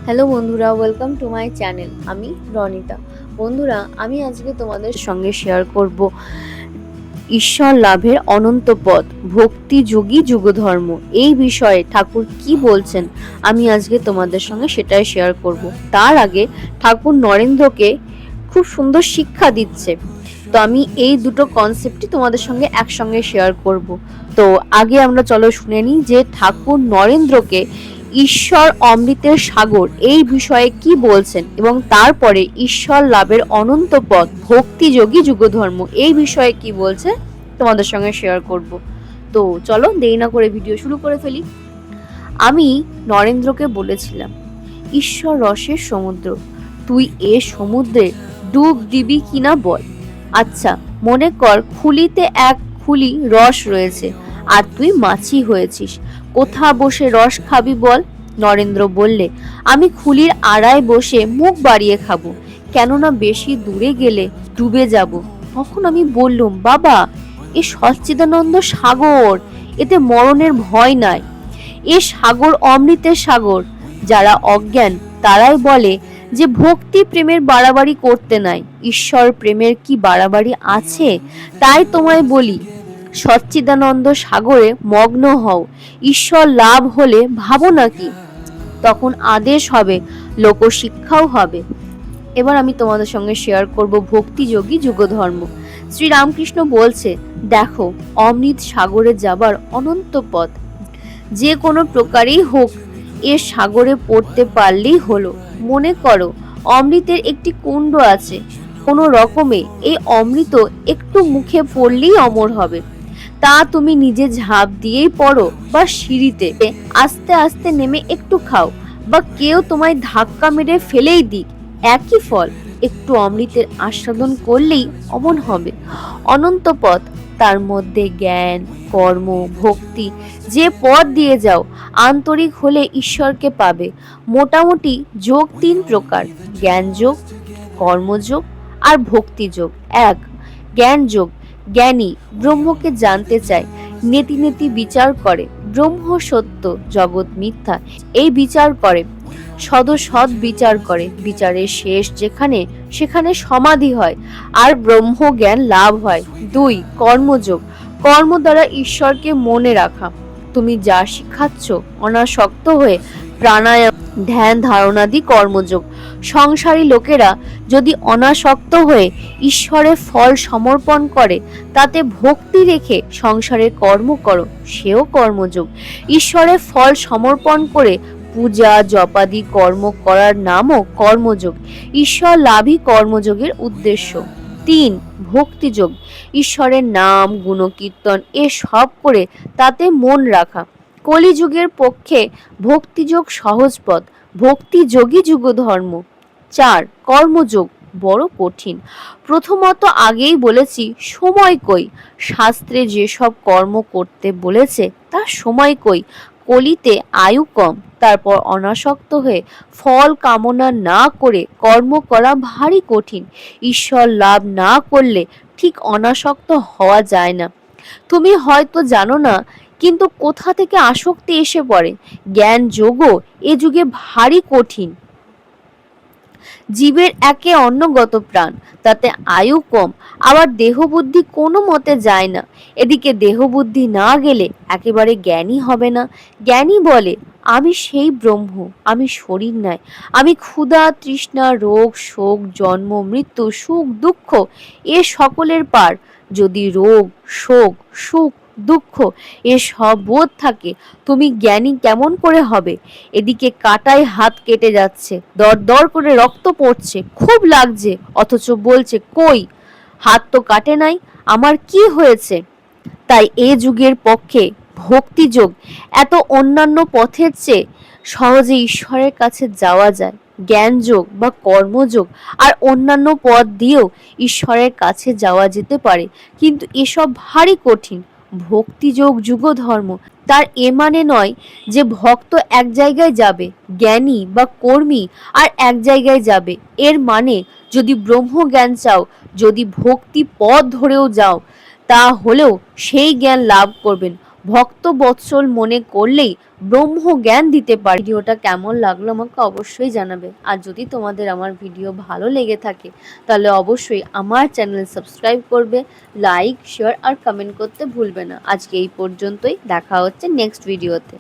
Hello বন্ধুরা, welcome to my channel. আমি রনিতা। বন্ধুরা, আমি আজকে তোমাদের সঙ্গে শেয়ার করব ঈশ্বর লাভের অনন্ত পথ, ভক্তি যোগী যুগধর্ম। এই বিষয়ে ঠাকুর কি বলছেন আমি আজকে তোমাদের সঙ্গে সেটাই শেয়ার করব। তার আগে ঠাকুর নরেন্দ্রকে খুব সুন্দর শিক্ষা দিচ্ছে, তো আমি এই দুটো কনসেপ্টই তোমাদের সঙ্গে একসঙ্গে শেয়ার করব। তো আগে আমরা চলো শুনে নিই যে ঠাকুর নরেন্দ্রকে ঈশ্বর অমৃতের সাগর এই বিষয়ে কি বলছেন, এবং তারপরে ঈশ্বর লাভের অনন্ত পথ, ভক্তিযোগী যুগধর্ম এই বিষয়ে কি বলছে তোমাদের সঙ্গে শেয়ার করব। তো চলো দেরি না করে ভিডিও শুরু করে ফেলি। আমি নরেন্দ্রকে বলেছিলাম, ঈশ্বর রসের সমুদ্র, তুই এ সমুদ্রে ডুব দিবি কিনা বল। আচ্ছা, মনে কর খুলিতে এক খুলি রস রয়েছে, আর তুই মাছি হয়েছিস, কোথা বসে রস খাবি বল। নরেন্দ্র বললে, আমি খুলির আড়ায় বসে মুখ বাড়িয়ে খাবো, কেননা বেশি দূরে গেলে ডুবে যাব। তখন আমি বললুম, বাবা, এ সচ্চিদানন্দ সাগর, এতে মরণের ভয় নাই। এ সাগর অমৃতের সাগর। যারা অজ্ঞান তারাই বলে যে ভক্তি প্রেমের বাড়াবাড়ি করতে নাই, ঈশ্বর প্রেমের কি বাড়াবাড়ি আছে। তাই তোমায় বলি, সচ্চিদানন্দ সাগরে মগ্ন হও, ঈশ্বর লাভ হলে ভাবো নাকি। তখন আদেশ হবে, লোকশিক্ষাও হবে। এবার আমি তোমাদের সঙ্গে শেয়ার করব ভক্তিযোগী যুগধর্ম। শ্রী রামকৃষ্ণ বলছে, দেখো, অমৃত সাগরে যাবার অনন্ত পথ, যে কোনো প্রকারেই হোক এর সাগরে পড়তে পারলেই হলো। মনে করো অমৃতের একটি কুণ্ড আছে, কোনো রকমে এই অমৃত একটু মুখে পড়লেই অমর হবে। তা তুমি নিজে ঝাঁপ দিয়েই পড়ো, বা সিঁড়িতে আস্তে আস্তে নেমে একটু খাও, বা কেউ তোমায় ধাক্কা মেরে ফেলেই দিক, একই ফল। একটু অমৃতের আস্বাদন করলেই অমন হবে। অনন্ত পথ, তার মধ্যে জ্ঞান, কর্ম, ভক্তি, যে পথ দিয়ে যাও আন্তরিক হলে ঈশ্বরকে পাবে। মোটামুটি যোগ তিন প্রকার: জ্ঞান যোগ, কর্মযোগ আর ভক্তি যোগ। এক, জ্ঞান যোগ। জ্ঞানী ব্রহ্মকে জানতে চায়, নেতি নেতি বিচার করে, ব্রহ্ম সত্য, জগৎ মিথ্যা, এই বিচার করে। সদ বিচার করে, বিচারের শেষ যেখানে সেখানে সমাধি হয়, আর ব্রহ্ম জ্ঞান লাভ হয়। দুই, কর্মযোগ। কর্ম দ্বারা ঈশ্বরকে মনে রাখা। তুমি যা শিখাচ্ছ অনাসক্ত হয়ে, প্রাণায়াম, ধ্যান ধারণাদি কর্মযোগ। সংসারী লোকেরা যদি অনাসক্ত হয়ে ঈশ্বরের ফল সমর্পণ করে, তাতে ভক্তি রেখে সংসারের কর্ম করো, সেও কর্মযোগ। ঈশ্বরের ফল সমর্পণ করে পূজা জপাদি কর্ম করার নামও কর্মযোগ। ঈশ্বর লাভই কর্মযোগের উদ্দেশ্য। তিন, ভক্তিযোগ। ঈশ্বরের নাম গুণকীর্তন এ সব করে তাতে মন রাখা। কলিযুগের পক্ষে ভক্তিযোগ সহজ পথ, ভক্তিযোগী যুগধর্ম। চার, কর্মযোগ, বড় কঠিন। প্রথমত আগেই বলেছি, সময় কই। শাস্ত্রে যেসব কর্ম করতে বলেছে তার সময় কই। কলিতে আয়ু কম, তারপর অনাসক্ত হয়ে ফল কামনা না করে কর্ম করা ভারী কঠিন। ঈশ্বর লাভ না করলে ঠিক অনাসক্ত হওয়া যায় না। তুমি হয়তো জানো না, কিন্তু কোথা থেকে আসক্তি এসে পড়ে। জ্ঞান যোগও এ যুগে ভারী কঠিন। জীবের একে অন্নগত প্রাণ, তাতে আয়ু কম, আবার দেহ বুদ্ধি কোনো মতে যায় না। এদিকে দেহ বুদ্ধি না গেলে একেবারে জ্ঞানী হবে না। জ্ঞানী বলে, আমি সেই ব্রহ্ম, আমি শরীর নাই, আমি ক্ষুধা তৃষ্ণা রোগ শোক জন্ম মৃত্যু সুখ দুঃখ এ সকলের পার। যদি রোগ শোক সুখ দুঃখ এ সব বোধ থাকে, তুমি জ্ঞানী কেমন করে হবে। এদিকে কাটায় হাত কেটে যাচ্ছে, দর দর করে রক্ত পড়ছে, খুব লাগছে, অথচ বলছে, কই, হাত তো কাটে নাই, আমার কি হয়েছে। তাই এ যুগের পক্ষে ভক্তিযোগ এত অন্যান্য পথের চেয়ে সহজে ঈশ্বরের কাছে যাওয়া যায়। জ্ঞানযোগ বা কর্মযোগ আর অন্যান্য পথ দিয়েও ঈশ্বরের কাছে যাওয়া যেতে পারে, কিন্তু এসব ভারী কঠিন। ভক্তিযোগ যুগধর্ম, তার এ মানে নয় যে ভক্ত এক জায়গায় যাবে, জ্ঞানী বা কর্মী আর এক জায়গায় যাবে। এর মানে, যদি ব্রহ্ম জ্ঞান চাও, যদি ভক্তি পথ ধরেও যাও, তা হলেও সেই জ্ঞান লাভ করবেন। ভক্ত বৎসল মনে করলেই ব্রহ্ম জ্ঞান দিতে পারে। ভিডিওটা কেমন লাগলো আমাকে অবশ্যই জানাবে। আর যদি তোমাদের আমার ভিডিও ভালো লেগে থাকে তাহলে অবশ্যই আমার চ্যানেল সাবস্ক্রাইব করবে, লাইক, শেয়ার আর কমেন্ট করতে ভুলবে না। আজকে এই পর্যন্তই, দেখা হচ্ছে নেক্সট ভিডিওতে।